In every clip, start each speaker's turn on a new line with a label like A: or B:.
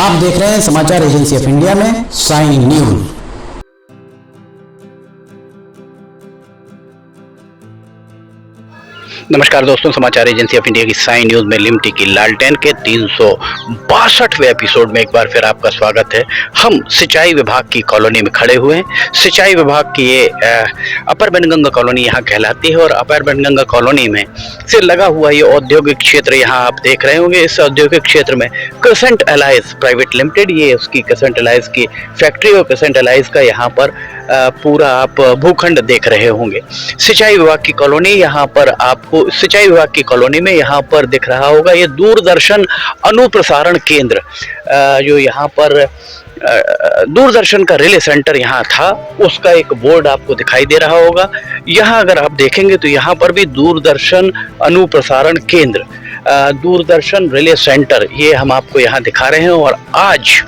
A: आप देख रहे हैं समाचार एजेंसी ऑफ इंडिया में साइन न्यूज।
B: नमस्कार दोस्तों, समाचार एजेंसी ऑफ इंडिया की साइन न्यूज में लिमटी की लालटेन के 362वें एपिसोड में एक बार फिर आपका स्वागत है। हम सिंचाई विभाग की कॉलोनी में खड़े हुए हैं। सिंचाई विभाग की ये अपर बनगंगा कॉलोनी यहाँ कहलाती है और अपर बनगंगा कॉलोनी में से लगा हुआ ये औद्योगिक क्षेत्र यहाँ आप देख रहे होंगे। इस औद्योगिक क्षेत्र में क्रिसेंट एलाइज प्राइवेट लिमिटेड, ये उसकी क्रिसेंट एलाइज की फैक्ट्री और क्रिसेंट एलाइज का यहाँ पर पूरा आप भूखंड देख रहे होंगे। सिंचाई विभाग की कॉलोनी, यहाँ पर आपको सिंचाई विभाग की कॉलोनी में यहाँ पर दिख रहा होगा ये दूरदर्शन अनुप्रसारण केंद्र, जो यहाँ पर दूरदर्शन का रिले सेंटर यहाँ था, उसका एक बोर्ड आपको दिखाई दे रहा होगा। यहाँ अगर आप देखेंगे तो यहाँ पर भी दूरदर्शन अनुप्रसारण केंद्र, दूरदर्शन रिले सेंटर, ये हम आपको यहाँ दिखा रहे हैं। और आज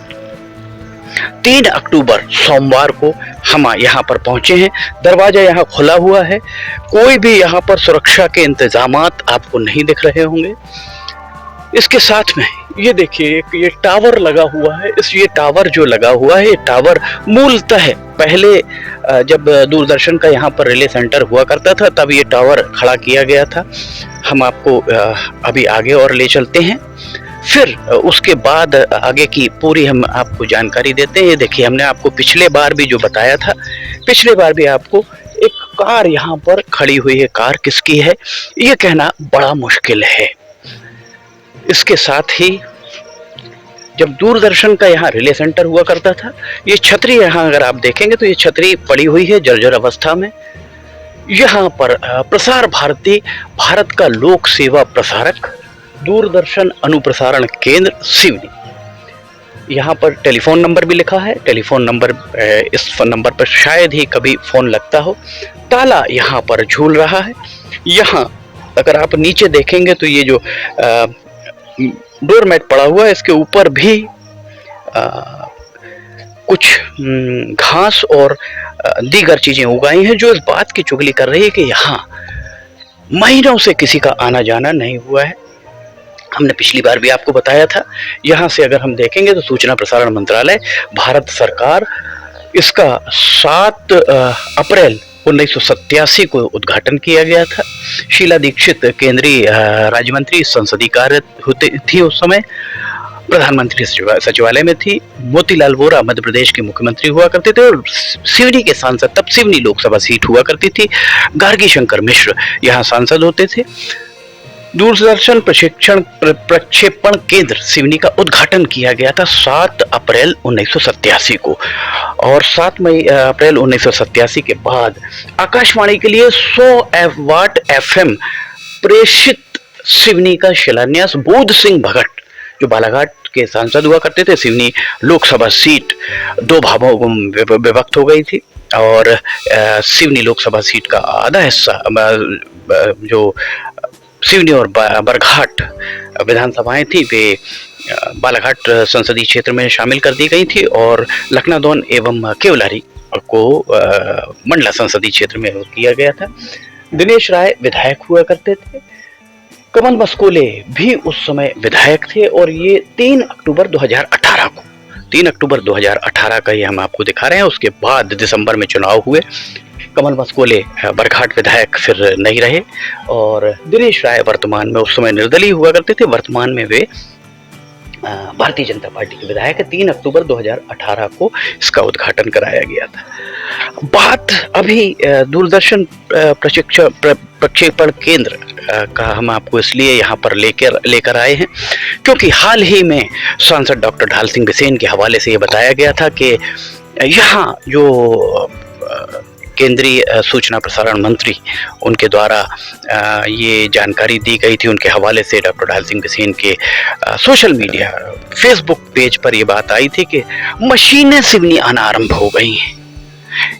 B: 3 अक्टूबर सोमवार को हम यहाँ पर पहुंचे हैं। दरवाजा यहाँ खुला हुआ है, कोई भी यहाँ पर सुरक्षा के इंतजामात आपको नहीं दिख रहे होंगे। इसके साथ में ये देखिए ये टावर लगा हुआ है। ये टावर जो लगा हुआ है, ये टावर मूलतः पहले जब दूरदर्शन का यहाँ पर रिले सेंटर हुआ करता था तब ये टावर खड़ा किया गया था। हम आपको अभी आगे और ले चलते हैं, फिर उसके बाद आगे की पूरी हम आपको जानकारी देते हैं। ये देखिए, हमने आपको पिछले बार भी जो बताया था, पिछले बार भी आपको एक कार यहाँ पर खड़ी हुई है। कार किसकी है ये कहना बड़ा मुश्किल है। इसके साथ ही जब दूरदर्शन का यहाँ रिले सेंटर हुआ करता था, ये छतरी यहाँ अगर आप देखेंगे तो ये छतरी पड़ी हुई है जर्जर अवस्था में। यहाँ पर प्रसार भारती, भारत का लोक सेवा प्रसारक, दूरदर्शन अनुप्रसारण केंद्र सिवनी, यहाँ पर टेलीफोन नंबर भी लिखा है। टेलीफोन नंबर, इस नंबर पर शायद ही कभी फोन लगता हो। ताला यहाँ पर झूल रहा है। यहाँ अगर आप नीचे देखेंगे तो ये जो डोरमेट पड़ा हुआ है, इसके ऊपर भी कुछ घास और दीगर चीजें उगाई हैं, जो इस बात की चुगली कर रही है कि यहाँ महीनों से किसी का आना जाना नहीं हुआ है। हमने पिछली बार भी आपको बताया था। यहाँ से अगर हम देखेंगे तो सूचना प्रसारण मंत्रालय, भारत सरकार, इसका 7 अप्रैल 1987 को उद्घाटन किया गया था। शीला दीक्षित केंद्रीय राज्य मंत्री, संसदीय कार्य होते थी उस समय, प्रधानमंत्री सचिवालय में थी। मोतीलाल वोरा मध्य प्रदेश के मुख्यमंत्री हुआ करते थे और सिवनी के सांसद, तब सिवनी लोकसभा सीट हुआ करती थी, गार्गी शंकर मिश्र यहाँ सांसद होते थे। दूरदर्शन प्रक्षेपण केंद्र सिवनी का उद्घाटन किया गया था 7 अप्रैल 1987 को। और 7 अप्रैल 1987 के बाद आकाशवाणी के लिए 100 वाट FM प्रेषित सिवनी का शिलान्यास बोध सिंह भगत, जो बालाघाट के सांसद हुआ करते थे। सिवनी लोकसभा सीट 2 भागों में विभक्त हो गई थी और सिवनी लोकसभा सीट का आधा हिस्सा जो सिवनी और बरघाट विधानसभाएं थी, वे बालाघाट संसदीय क्षेत्र में शामिल कर दी गई थी और लखनादौन एवं केवलारी को मंडला संसदीय क्षेत्र में किया गया था। दिनेश राय विधायक हुआ करते थे। कमल मस्कोले भी उस समय विधायक थे। और ये 3 अक्टूबर 2018 को, 3 अक्टूबर 2018 का ये हम आपको दिखा रहे हैं। उसके बाद दिसंबर में चुनाव हुए। कमल मस्कोले बरघाट विधायक फिर नहीं रहे और दिनेश राय वर्तमान में, उस समय निर्दलीय हुआ करते थे, वर्तमान में वे भारतीय जनता पार्टी के विधायक है। 3 अक्टूबर 2018 को इसका उद्घाटन कराया गया था। बात अभी दूरदर्शन प्रक्षेपण केंद्र का हम आपको इसलिए यहाँ पर लेकर आए हैं क्योंकि हाल ही में सांसद डॉक्टर ढाल सिंह बिसेन के हवाले से ये बताया गया था कि यहाँ जो केंद्रीय सूचना प्रसारण मंत्री, उनके द्वारा ये जानकारी दी गई थी। उनके हवाले से डॉक्टर ढाल सिंह बिसेन के सोशल मीडिया फेसबुक पेज पर ये बात आई थी कि मशीनें सिवनी आना आरंभ हो गई हैं।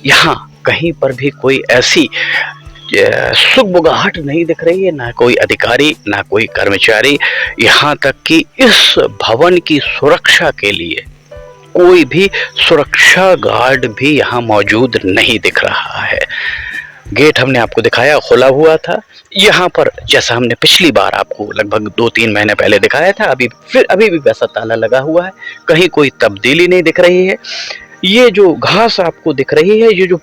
B: यहाँ कहीं पर भी कोई ऐसी सुगबुगाहट नहीं दिख रही है, ना कोई अधिकारी ना कोई कर्मचारी, यहाँ तक कि इस भवन की सुरक्षा के लिए कोई भी सुरक्षा गार्ड भी यहाँ मौजूद नहीं दिख रहा है। गेट हमने आपको दिखाया खुला हुआ था। यहाँ पर जैसा हमने पिछली बार आपको लगभग 2-3 महीने पहले दिखाया था, अभी भी वैसा ताला लगा हुआ है, कहीं कोई तब्दीली नहीं दिख रही है। ये जो घास आपको दिख रही है, ये जो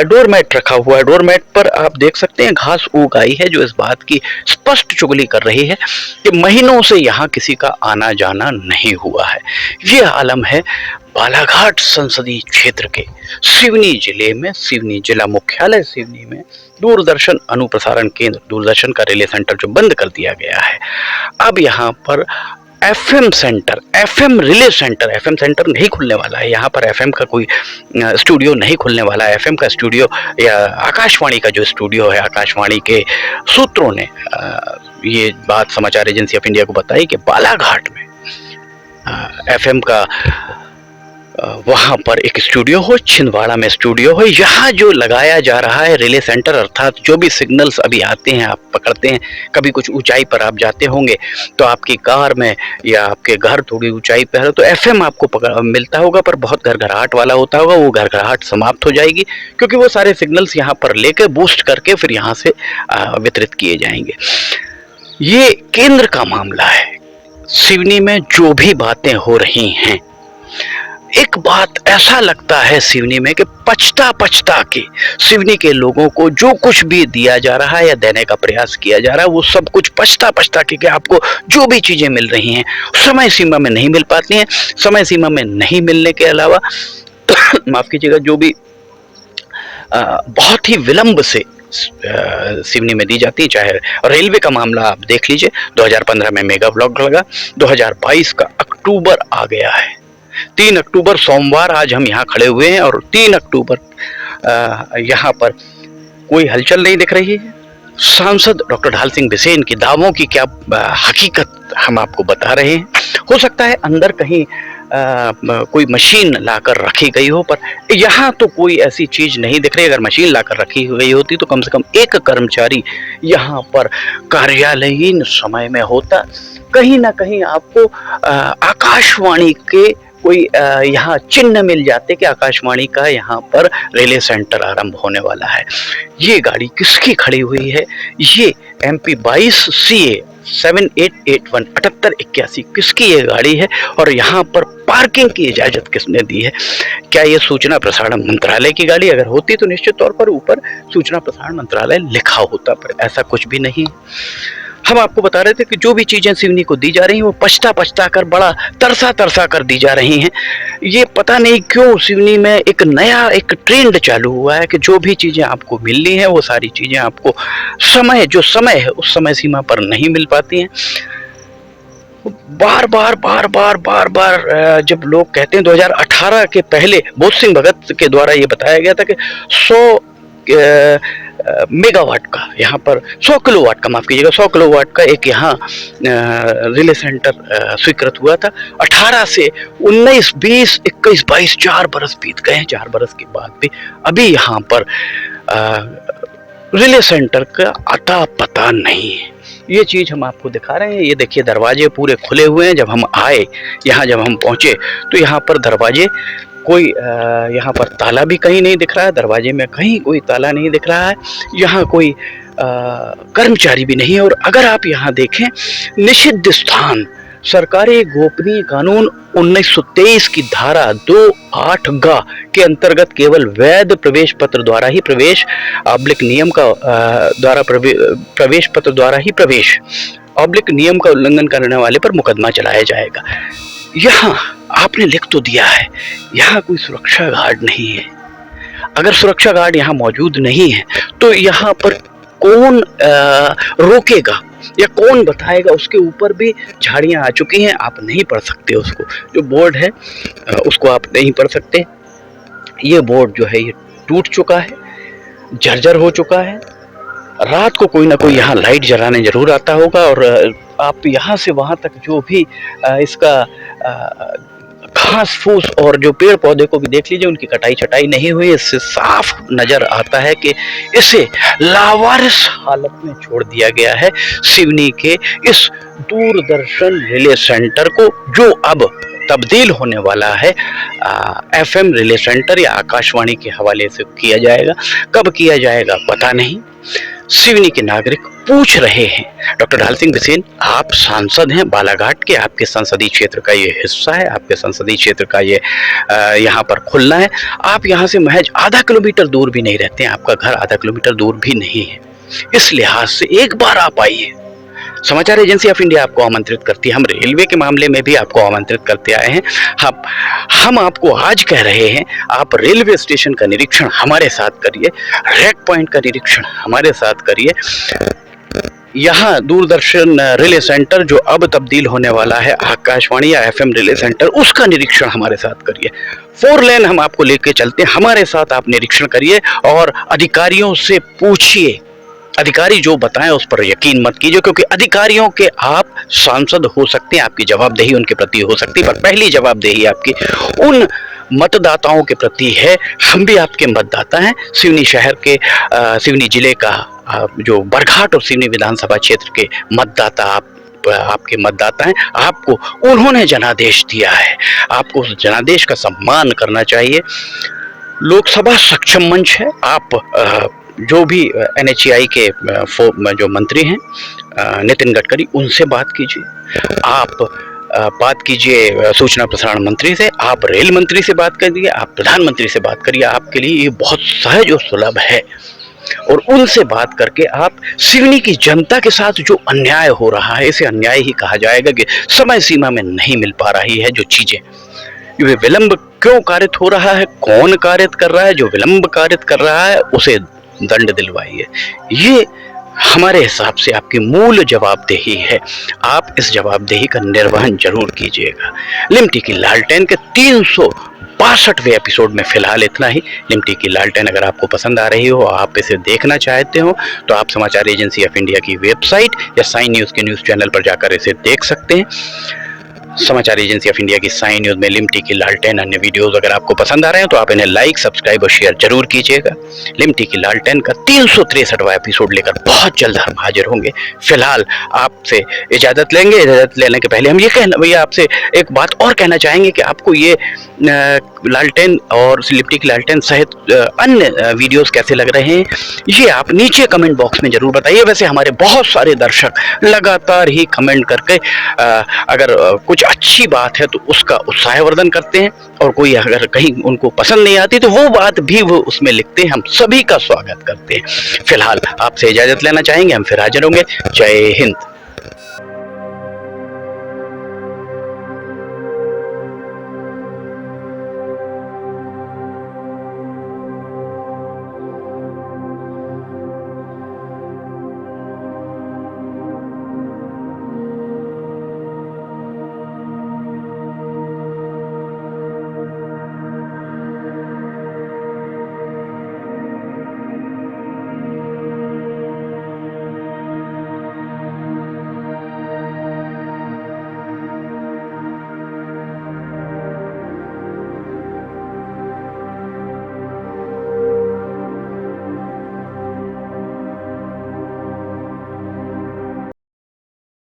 B: डोरमेट रखा हुआ है, डोरमेट पर आप देख सकते हैं घास उग आई है, जो इस बात की स्पष्ट चुगली कर रही है कि महीनों से यहाँ किसी का आना जाना नहीं हुआ है। ये आलम है बालाघाट संसदीय क्षेत्र के सिवनी जिले में, सिवनी जिला मुख्यालय सिवनी में दूरदर्शन अनुप्रसारण केंद्र, दूरदर्शन का रिले सेंटर जो बंद कर दिया गया है, अब यहाँ पर FM centre, FM relay centre, FM centre नहीं खुलने वाला है। यहाँ पर एफएम का कोई स्टूडियो नहीं खुलने वाला है। एफएम का स्टूडियो या आकाशवाणी का जो स्टूडियो है, आकाशवाणी के सूत्रों ने ये बात समाचार एजेंसी ऑफ इंडिया को बताई कि बालाघाट में एफएम का वहाँ पर एक स्टूडियो हो, छिंदवाड़ा में स्टूडियो हो। यहाँ जो लगाया जा रहा है रिले सेंटर, अर्थात जो भी सिग्नल्स अभी आते हैं आप पकड़ते हैं, कभी कुछ ऊंचाई पर आप जाते होंगे तो आपकी कार में या आपके घर थोड़ी ऊंचाई पर है तो एफएम आपको मिलता होगा, पर बहुत घरघराहट वाला होता होगा। वो घरघराहट समाप्त हो जाएगी क्योंकि वो सारे सिग्नल्स यहाँ पर लेकर बूस्ट करके फिर यहाँ से वितरित किए जाएंगे। ये केंद्र का मामला है। सिवनी में जो भी बातें हो रही हैं, एक बात ऐसा लगता है सिवनी में कि पछता के सिवनी के लोगों को जो कुछ भी दिया जा रहा है या देने का प्रयास किया जा रहा है, वो सब कुछ पछता के कि आपको जो भी चीजें मिल रही हैं समय सीमा में नहीं मिल पाती हैं। समय सीमा में नहीं मिलने के अलावा माफ कीजिएगा, जो भी बहुत ही विलंब से सिवनी में दी जाती है, चाहे रेलवे का मामला आप देख लीजिए, 2015 में मेगा ब्लॉक लगा, 2022 का अक्टूबर आ गया है, 3 अक्टूबर सोमवार आज हम यहाँ खड़े हुए हैं और 3 अक्टूबर यहाँ पर कोई हलचल नहीं दिख रही है। सांसद डॉक्टर ढाल सिंह बिसेन की दावों की क्या हकीकत हम आपको बता रहे हैं। हो सकता है अंदर कहीं कोई मशीन लाकर रखी गई हो, पर यहाँ तो कोई ऐसी चीज नहीं दिख रही। अगर मशीन लाकर रखी गई होती तो कम से कम एक कर्मचारी यहाँ पर कार्यालयीन समय में होता। कहीं ना कहीं आपको आकाशवाणी के कोई यहाँ चिन्ह मिल जाते कि आकाशवाणी का यहाँ पर रिले सेंटर आरंभ होने वाला है। ये गाड़ी किसकी खड़ी हुई है? ये MP 22 CA 7881 7881 किसकी ये गाड़ी है और यहाँ पर पार्किंग की इजाजत किसने दी है? क्या ये सूचना प्रसारण मंत्रालय की गाड़ी अगर होती तो निश्चित तौर पर ऊपर सूचना प्रसारण मंत्रालय लिखा होता, पर ऐसा कुछ भी नहीं। हम आपको बता रहे थे कि जो भी चीजें सिवनी को दी जा रही हैं वो पछता कर, बड़ा तरसा कर दी जा रही हैं। ये पता नहीं क्यों सिवनी में एक नया ट्रेंड चालू हुआ है कि जो भी चीजें आपको मिलनी है वो सारी चीजें आपको जो समय है उस समय सीमा पर नहीं मिल पाती हैं। बार जब लोग कहते हैं 2018 के पहले बोध सिंह भगत के द्वारा ये बताया गया था कि 100 मेगावाट का यहाँ पर 100 किलोवाट का, माफ कीजिएगा 100 किलोवाट का एक यहाँ रिले सेंटर स्वीकृत हुआ था। 18 से 19, 20, 21, 22 4 बरस बीत गए हैं। 4 बरस के बाद भी अभी यहाँ पर रिले सेंटर का अता पता नहीं है। ये चीज हम आपको दिखा रहे हैं। ये देखिए दरवाजे पूरे खुले हुए हैं। जब हम आए यहाँ, जब हम पहुंचे तो यहाँ पर दरवाजे कोई यहाँ पर ताला भी कहीं नहीं दिख रहा है, दरवाजे में कहीं कोई ताला नहीं दिख रहा है, यहाँ कोई कर्मचारी भी नहीं है। और अगर आप यहाँ देखें, निषिद्ध स्थान सरकारी गोपनीय कानून 1923 की धारा 2(8) के अंतर्गत केवल वैध प्रवेश पत्र द्वारा ही प्रवेश नियम का द्वारा प्रवेश पत्र द्वारा ही प्रवेश नियम का उल्लंघन करने वाले पर मुकदमा चलाया जाएगा। यहाँ आपने लिख तो दिया है, यहाँ कोई सुरक्षा गार्ड नहीं है। अगर सुरक्षा गार्ड यहाँ मौजूद नहीं है तो यहाँ पर कौन रोकेगा या कौन बताएगा? उसके ऊपर भी झाड़ियाँ आ चुकी हैं, आप नहीं पढ़ सकते उसको। जो बोर्ड है उसको आप नहीं पढ़ सकते। ये बोर्ड जो है ये टूट चुका है, जर्जर हो चुका है। रात को कोई ना कोई यहाँ लाइट जलाने जरूर आता होगा। और आप यहाँ से वहाँ तक जो भी इसका घास फूस और जो पेड़ पौधे को भी देख लीजिए, उनकी कटाई छटाई नहीं हुई। इससे साफ नजर आता है कि इसे लावारिस हालत में छोड़ दिया गया है सिवनी के इस दूरदर्शन रिले सेंटर को, जो अब तब्दील होने वाला है FM रिले सेंटर या आकाशवाणी के हवाले से किया जाएगा। कब किया जाएगा पता नहीं। सिवनी के नागरिक पूछ रहे हैं। डॉक्टर ढाल सिंह बिसेन, आप सांसद हैं बालाघाट के, आपके संसदीय क्षेत्र का ये हिस्सा है, आपके संसदीय क्षेत्र का ये यहाँ पर खुलना है। आप यहाँ से महज आधा किलोमीटर दूर भी नहीं रहते हैं, आपका घर आधा किलोमीटर दूर भी नहीं है। इस लिहाज से एक बार आप आइए। समाचार एजेंसी ऑफ इंडिया आपको आमंत्रित करती है। हम रेलवे के मामले में भी आपको आमंत्रित करते आए हैं। हम आपको आज कह रहे हैं, आप रेलवे स्टेशन का निरीक्षण हमारे साथ करिए, रैक पॉइंट का निरीक्षण हमारे साथ करिए। यहाँ दूरदर्शन रिले सेंटर जो अब तब्दील होने वाला है आकाशवाणी या FM रिले सेंटर, उसका निरीक्षण हमारे साथ करिए। 4 लेन हम आपको लेके चलते हैं, हमारे साथ आप निरीक्षण करिए और अधिकारियों से पूछिए। अधिकारी जो बताएं उस पर यकीन मत कीजिए, क्योंकि अधिकारियों के आप सांसद हो सकते हैं, आपकी जवाबदेही उनके प्रति हो सकती है, पर पहली जवाबदेही आपकी उन मतदाताओं के प्रति है। हम भी आपके मतदाता हैं। सिवनी शहर के सिवनी जिले का जो बरघाट और सिवनी विधानसभा क्षेत्र के मतदाता आपके मतदाता हैं। आपको उन्होंने जनादेश दिया है, आपको उस जनादेश का सम्मान करना चाहिए। लोकसभा सक्षम मंच है। आप जो भी NHAI के जो मंत्री हैं नितिन गडकरी, उनसे बात कीजिए। आप बात कीजिए सूचना प्रसारण मंत्री से, आप रेल मंत्री से बात करिए, आप प्रधानमंत्री से बात करिए। आपके लिए ये बहुत सहज और सुलभ है। और उनसे बात करके आप सिवनी की जनता के साथ जो अन्याय हो रहा है, इसे अन्याय ही कहा जाएगा कि समय सीमा में नहीं मिल पा रही है जो चीजें, ये विलंब क्यों कारित हो रहा है, कौन कारित कर रहा है, जो विलंब कारित कर रहा है उसे दंड दिलवाइए। ये हमारे हिसाब से आपकी मूल जवाबदेही है। आप इस जवाबदेही का निर्वहन जरूर कीजिएगा। लिमटी की लालटेन के 362वें एपिसोड में फिलहाल इतना ही। लिमटी की लालटेन अगर आपको पसंद आ रही हो, आप इसे देखना चाहते हो, तो आप समाचार एजेंसी ऑफ इंडिया की वेबसाइट या साइन न्यूज़ के न्यूज़ चैनल पर जाकर इसे देख सकते हैं। समाचार एजेंसी ऑफ इंडिया की साइन न्यूज़ में लिमटी की लालटेन अन्य वीडियोस अगर आपको पसंद आ रहे हैं तो आप इन्हें लाइक, सब्सक्राइब और शेयर जरूर कीजिएगा। लिमटी की लालटेन का 363वां एपिसोड लेकर बहुत जल्द हम हाजिर होंगे। फिलहाल आपसे इजाज़त लेंगे। इजाज़त लेने के पहले हम भैया आपसे एक बात और कहना चाहेंगे कि आपको ये लालटेन और लिमटी की लालटेन सहित अन्य वीडियोस कैसे लग रहे हैं, ये आप नीचे कमेंट बॉक्स में जरूर बताइए। वैसे हमारे बहुत सारे दर्शक लगातार ही कमेंट करके अगर कुछ अच्छी बात है तो उसका उत्साहवर्धन करते हैं, और कोई अगर कहीं उनको पसंद नहीं आती तो वो बात भी वो उसमें लिखते हैं। हम सभी का स्वागत करते हैं। फिलहाल आपसे इजाजत लेना चाहेंगे, हम फिर हाजिर होंगे। जय हिंद।